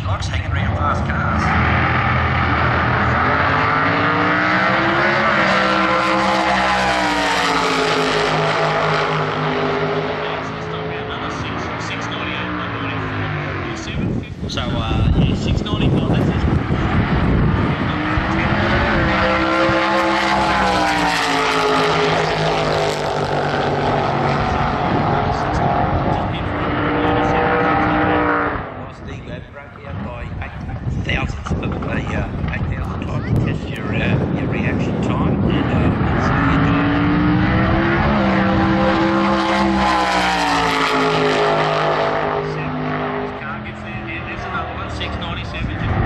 likes hanging around fast cars. So, yeah, 695, that's it. Thousandths of 8,000 times to test your reaction time, and so you do. Car gets there, yeah, there's another one, 697.